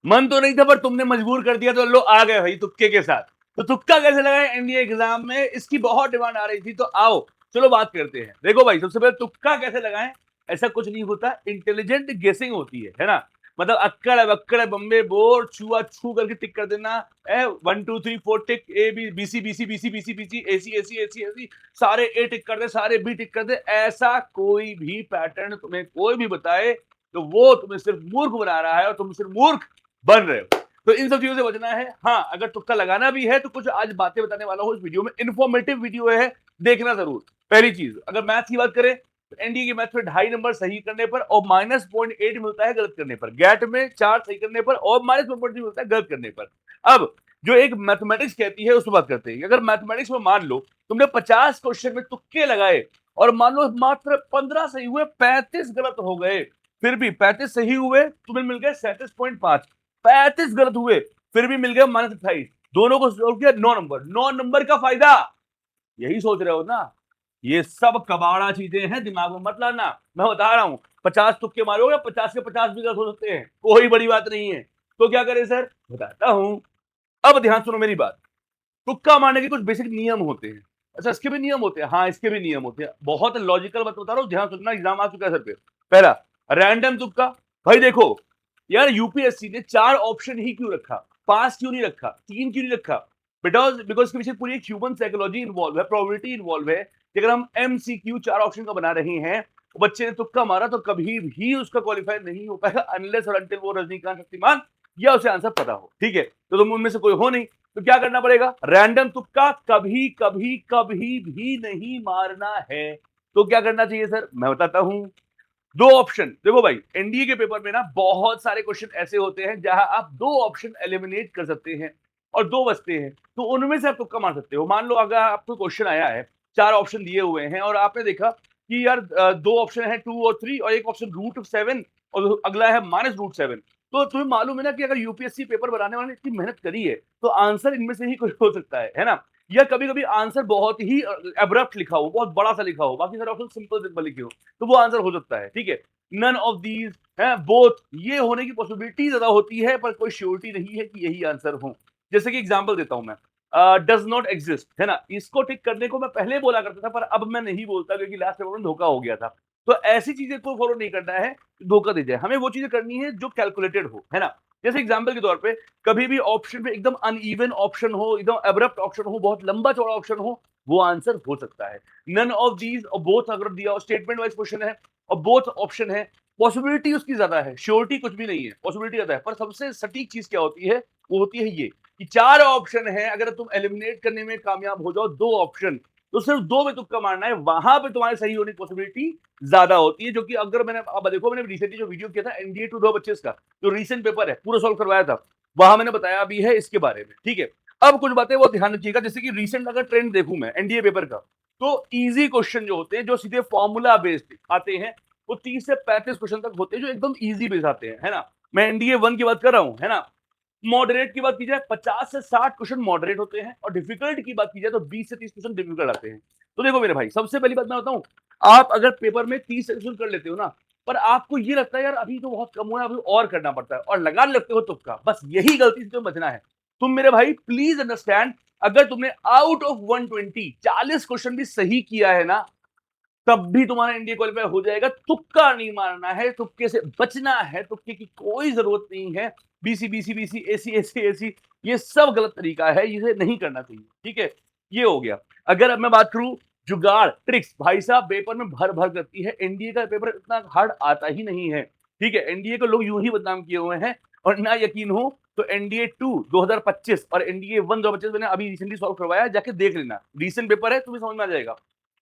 मन तो नहीं था पर तुमने मजबूर कर दिया तो लो आ गए भाई तुक्के के साथ। तो तुक्का कैसे लगाए एनडीए एग्जाम में, इसकी बहुत डिमांड आ रही थी, तो आओ चलो बात करते हैं। देखो भाई, सबसे पहले तुक्का कैसे लगाएं, ऐसा कुछ नहीं होता, इंटेलिजेंट गेसिंग होती है ना। मतलब अक्कड़ बक्कड़ बम्बे बोर छुआ छू करके टिक कर देना। 1 2 3 4 tick, A B B C B C B C B C B C, A C A C A C A C, सारे ए टिक कर दे, सारे बी टिक कर दे। ऐसा कोई भी पैटर्न तुम्हें कोई भी बताए तो वो तुम्हें सिर्फ मूर्ख बना रहा है और तुम सिर्फ मूर्ख बन रहे हो। तो इन सब चीजों से बचना है। हाँ, अगर तुक्का लगाना भी है तो कुछ आज बातें बताने वाला हूं इस वीडियो में, इन्फॉर्मेटिव वीडियो है, देखना जरूर। पहली चीज, अगर मैथ की बात करें तो एनडीए की मैथ में 2.5 नंबर सही करने पर और -0.8 मिलता है गलत करने पर, गैट में 4 सही करने पर और -1.3 मिलता है गलत करने पर। अब जो एक मैथमेटिक्स कहती है उस पर बात करते हैं। अगर मैथमेटिक्स में मान लो तुमने 50 क्वेश्चन में तुक्के लगाए और मान लो मात्र 15 सही हुए, 35 गलत हो गए, फिर भी 35 सही हुए तुम्हें मिल गए 37.5, 35 गलत हुए फिर भी मिल गए -28, दोनों को सोल्व किया 9 नंबर। 9 नंबर का फायदा, यही सोच रहे हो ना। ये सब कबाड़ा चीजें हैं, दिमाग में मत लाना। मैं बता रहा हूं 50 तुक्के मारोगे 50 के 50 भी गलत हो सकते हैं, कोई बड़ी बात नहीं है। तो क्या करें सर, बताता हूं। अब ध्यान सुनो मेरी बात। तुक्का मारने के कुछ बेसिक नियम होते हैं। अच्छा, इसके भी नियम होते हैं? हाँ, इसके भी नियम होते हैं। बहुत लॉजिकल बात बता रहा हूं, ध्यान सुनना, एग्जाम आ चुका है सर पे। पहला, रैंडम तुक्का। भाई देखो यार, यूपीएससी ने 4 ऑप्शन ही क्यों रखा, 5 क्यों नहीं रखा, 3 क्यों नहीं रखा? बिकॉज बिकॉज इसके पीछे पूरी एक ह्यूमन साइकोलॉजी इन्वॉल्व है, प्रोबेबिलिटी इन्वॉल्व है कि अगर हम एमसीक्यू 4 ऑप्शन का बना रहे हैं, तो बच्चे ने तुक्का मारा तो कभी भी उसका क्वालिफाई नहीं हो पाएगा अनलेस और अनटिल वो रजनीकांत शक्तिमान या उसे आंसर पता हो। ठीक है, तो तुम उनमें से कोई हो नहीं, तो क्या करना पड़ेगा? रैंडम तुक्का कभी कभी कभी भी नहीं मारना है। तो क्या करना चाहिए सर, मैं बताता हूं। 2 ऑप्शन, देखो भाई एनडीए के पेपर में ना बहुत सारे क्वेश्चन ऐसे होते हैं जहां आप 2 ऑप्शन एलिमिनेट कर सकते हैं और 2 बचते हैं, तो उनमें से आप तुक्का मार सकते हो। मान लो अगर आपको क्वेश्चन आया है, 4 ऑप्शन दिए हुए हैं और आपने देखा कि यार 2 ऑप्शन है 2 और 3 और एक ऑप्शन √7 और अगला है -√7, तो तुम्हें मालूम है ना कि अगर यूपीएससी पेपर बनाने वाले ने इतनी मेहनत करी है तो आंसर इनमें से ही कुछ हो सकता है ना। या कभी कभी आंसर बहुत ही एब्रप्ट लिखा हो, बहुत बड़ा सा लिखा हो, बाकी सारे ऑप्शन सिंपल सिंपल लिखे हो, तो वो आंसर हो सकता है। ठीक है, नन ऑफ दीज है बोथ, ये होने की पॉसिबिलिटी ज्यादा होती है पर कोई श्योरिटी नहीं है कि यही आंसर हो। जैसे कि एग्जांपल देता हूं मैं, डज नॉट एग्जिस्ट है ना, इसको टिक करने को मैं पहले बोला करता था पर अब मैं नहीं बोलता क्योंकि लास्ट पेपर में धोखा हो गया था। तो ऐसी चीजें को फॉलो नहीं करना है, धोखा दे जाए। हमें वो चीजें करनी है जो कैलकुलेटेड हो, है ना। जैसे एग्जांपल के तौर पे कभी भी ऑप्शन पे एकदम अनइवन ऑप्शन हो, एकदम एब्रप्ट ऑप्शन हो, बहुत लंबा चौड़ा ऑप्शन हो, वो आंसर हो सकता है। नन ऑफ दीज और बोथ अगर दिया स्टेटमेंट वाइज क्वेश्चन है और बोथ ऑप्शन है, पॉसिबिलिटी उसकी ज्यादा है, श्योरिटी कुछ भी नहीं है, पॉसिबिलिटी ज्यादा है। पर सबसे सटीक चीज क्या होती है, वो होती है ये कि 4 ऑप्शन है, अगर तुम एलिमिनेट करने में कामयाब हो जाओ 2 ऑप्शन, तो सिर्फ 2 में तुक्का मारना है, वहां पे तुम्हारे सही होने की पॉसिबिलिटी ज्यादा होती है। जो कि अगर मैंने, अब देखो मैंने रिसेंटली जो वीडियो किया था एनडीए 2025 का, जो रिसेंट पेपर है पूरा सॉल्व करवाया था, वहां मैंने बताया भी है इसके बारे में। ठीक है, अब कुछ बातें वो ध्यान रखिएगा, जैसे कि रिसेंट अगर ट्रेंड देखूं मैं एनडीए पेपर का, तो इजी क्वेश्चन जो होते हैं, जो सीधे फॉर्मूला बेस्ड आते हैं, वो 30 से 35 क्वेश्चन तक होते हैं जो एकदम इजी बेस आते हैं, है ना। मैं एनडीए 1 की बात कर रहा हूं, है ना। मॉडरेट की बात की जाए 50 से 60 क्वेश्चन मॉडरेट होते हैं और डिफिकल्ट की बात की जाए तो 20 से 30 क्वेश्चन डिफिकल्ट आते हैं। तो देखो मेरे भाई, सबसे पहली बात मैं बताऊं, आप अगर पेपर में 30 क्वेश्चन कर लेते हो ना, पर आपको ये लगता है यार अभी तो बहुत कम हुआ है, अभी और करना पड़ता है और लगा लेते हो तुक्का, बस यही गलती से तुम्हें बचना है। तुम मेरे भाई प्लीज अंडरस्टैंड, अगर तुमने आउट ऑफ 120 40 क्वेश्चन भी सही किया है ना, तब भी तुम्हारा इंडिया क्वालिफाई हो जाएगा। तुक्का नहीं मारना है, तुक्के से बचना है, तुक्के की कोई जरूरत नहीं है। BC BC BC AC AC AC, ये सब गलत तरीका है, इसे नहीं करना चाहिए। ठीक है, ये हो गया। अगर अब मैं बात करूं जुगाड़ ट्रिक्स, भाई साहब पेपर में भर भर करती है, एनडीए का पेपर इतना हार्ड आता ही नहीं है। ठीक है, एनडीए को लोग यूं ही बदनाम किए हुए हैं, और ना यकीन हो तो एनडीए 2 2025 और एनडीए 1 2025 मैंने अभी रिसेंटली सॉल्व करवाया, जाके देख लेना, रिसेंट पेपर है, तुम्हें समझ में आ जाएगा।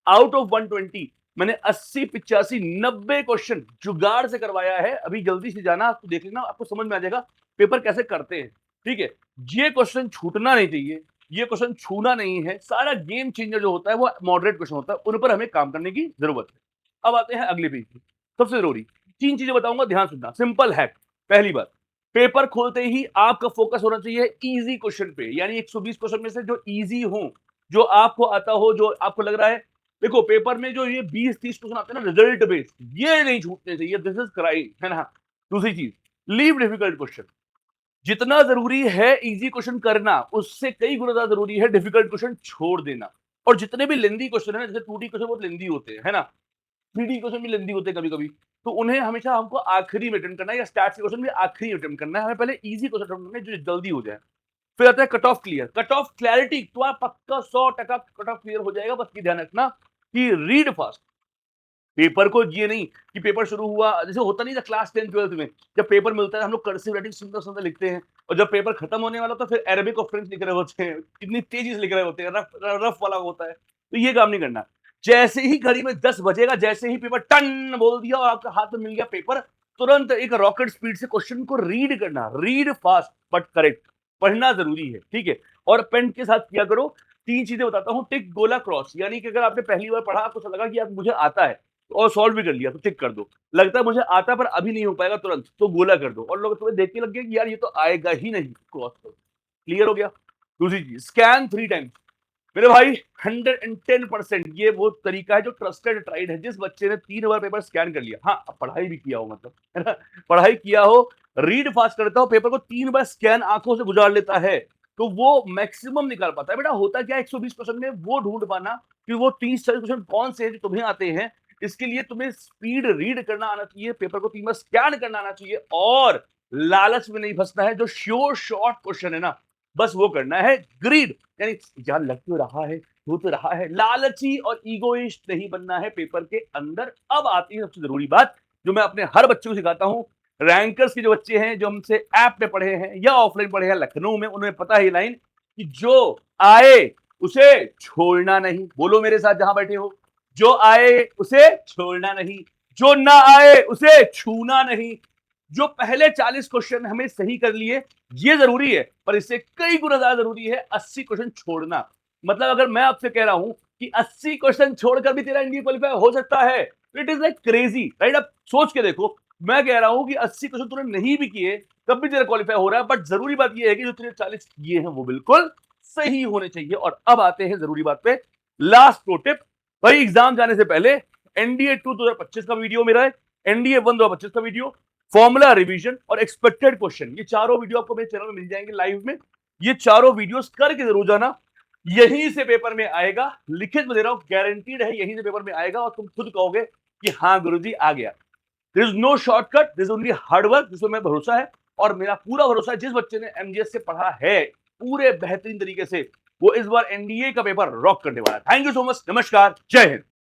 आउट ऑफ 120 मैंने 80 85 90 क्वेश्चन जुगाड़ से करवाया है। अभी जल्दी से जाना, आपको देख लेना, आपको समझ में आ जाएगा पेपर कैसे करते हैं। ठीक है, ये क्वेश्चन छूटना नहीं चाहिए, ये क्वेश्चन छूना नहीं है। सारा गेम चेंजर जो होता है वो मॉडरेट क्वेश्चन होता है, उन पर हमें काम करने की जरूरत है। अब आते हैं अगले पेज पे। सबसे जरूरी 3 चीजें बताऊंगा, ध्यान सुनना, सिंपल हैक। पहली बात, पेपर खोलते ही आपका फोकस होना चाहिए इजी क्वेश्चन पे, यानी 120 क्वेश्चन में से जो इजी हो, जो आपको आता हो, जो आपको लग रहा है। देखो पेपर में जो ये 20-30 क्वेश्चन आते हैं ना रिजल्ट बेस्ड, ये नहीं छूटने चाहिए, दिस इज क्राइम, है ना। दूसरी चीज, लीव डिफिकल्ट क्वेश्चन। जितना जरूरी है इजी क्वेश्चन करना, उससे कई गुना ज्यादा जरूरी है डिफिकल्ट क्वेश्चन छोड़ देना। और जितने भी लेंदी क्वेश्चन है ना, जैसे 2D क्वेश्चन बहुत लेंदी होते हैं, है ना, 3D क्वेश्चन भी लेंदी होते हैं कभी कभी, तो उन्हें हमेशा हमको आखिरी में अटेम्प्ट करना है, या स्टैट्स के क्वेश्चन भी आखिरी में अटेम्प्ट करना है। हमें पहले इजी क्वेश्चन अटेम्प्ट करना है जो जल्दी हो जाए। फिर आता है cut off clear, cut off clarity, तो पक्का 100% कट ऑफ क्लियर हो जाएगा। बस ये ध्यान रखना कि रीड फास्ट। पेपर को ये नहीं कि पेपर शुरू हुआ, जैसे होता नहीं था क्लास 10 12th में, जब पेपर मिलता है हम लोग कर्सिव राइटिंग सुंदर सुंदर लिखते हैं, और जब पेपर खत्म होने वाला तो फिर अरबिक और फ्रेंच लिख रहे होते हैं, कितनी तेजी से लिख रहे होते हैं, रफ रफ वाला होता है। तो ये काम नहीं करना। जैसे ही घड़ी में 10 बजेगा, जैसे ही पेपर टन बोल दिया और आपके हाथ में मिल गया पेपर, तुरंत एक रॉकेट स्पीड से क्वेश्चन को रीड करना। रीड फास्ट बट करेक्ट, पढ़ना जरूरी है, ठीक है। और पेन के साथ किया करो। 3 चीजें बताता हूँ, टिक गोला क्रॉस, यानी कि अगर आपने पहली बार पढ़ा, आपको लगा कि यार मुझे आता है और सॉल्व भी कर लिया, तो टिक कर दो। लगता है मुझे आता पर अभी नहीं हो पाएगा तुरंत, तो गोला कर दो। और लोग तुम्हें देख के लग गया कि यार ये तो आएगा ही नहीं, क्रॉस करो। क्लियर हो गया। दूसरी चीज, स्कैन 3 टाइम्स। मेरे भाई 110% ये वो तरीका है जो ट्रस्टेड ट्राइड है। जिस बच्चे ने 3 बार पेपर स्कैन कर लिया, हाँ अब पढ़ाई भी किया हो, मतलब है ना, पढ़ाई किया हो, रीड फास्ट करता हो, पेपर को 3 बार स्कैन आंखों से गुजार लेता है, तो वो मैक्सिमम निकाल पाता है। बेटा होता क्या 120 क्वेश्चन में वो ढूंढ पाना कि वो 30-40 क्वेश्चन कौन से हैं जो तुम्हें आते हैं। इसके लिए तुम्हें स्पीड रीड करना आना चाहिए, पेपर को 3 बार स्कैन करना आना चाहिए, और लालच में नहीं फंसना है। जो श्योर शॉर्ट क्वेश्चन है ना, बस वो करना है। ग्रीड यानी यार लग तो रहा है, हो तो रहा है, लालची और ईगोइस्ट नहीं बनना है पेपर के अंदर। अब आती है सबसे जरूरी बात, जो मैं अपने हर बच्चे को सिखाता हूं। रैंकर्स के जो बच्चे हैं, जो हमसे ऐप पे पढ़े हैं या ऑफलाइन पढ़े हैं लखनऊ में, उन्हें पता है ये लाइन कि जो आए उसे छोड़ना नहीं। बोलो मेरे साथ जहां बैठे हो, जो आए उसे छोड़ना नहीं, जो ना आए उसे छूना नहीं। जो पहले 40 क्वेश्चन हमें सही कर लिए, ये जरूरी है, पर इससे कई गुना ज्यादा जरूरी है 80 क्वेश्चन छोड़ना। मतलब अगर मैं आपसे कह रहा हूं कि 80 क्वेश्चन छोड़कर भी तेरा इंडिया क्वालिफाई हो सकता है, it is like crazy, right. अब सोच के देखो, मैं कह रहा हूं कि 80 क्वेश्चन तूने नहीं भी किए तब भी तेरा क्वालिफाई हो रहा है। बट जरूरी बात यह है कि जो तूने 40 किए हैं वो बिल्कुल सही होने चाहिए। और अब आते हैं जरूरी बात पे, लास्ट प्रो टिप। भाई एग्जाम जाने से पहले एनडीए 2 2025 का वीडियो मेरा है, एनडीए 1 2025 का वीडियो, फॉर्मूला रिवीजन और एक्सपेक्टेड क्वेश्चन, ये चारों वीडियो आपको मेरे चैनल में मिल जाएंगे लाइव में। ये चारों वीडियोस करके जरूर जाना। यहीं से पेपर में आएगा, लिखित में दे रहा हूं, गारंटीड है यहीं से पेपर में आएगा, और तुम खुद कहोगे कि हाँ गुरुजी आ गया। There is no shortcut, there is only hard work, जिसमें मैं भरोसा है। और मेरा पूरा भरोसा है, जिस बच्चे ने एमजीएस से पढ़ा है पूरे बेहतरीन तरीके से, वो इस बार एनडीए का पेपर रॉक करने वाला है। थैंक यू सो मच, नमस्कार, जय हिंद।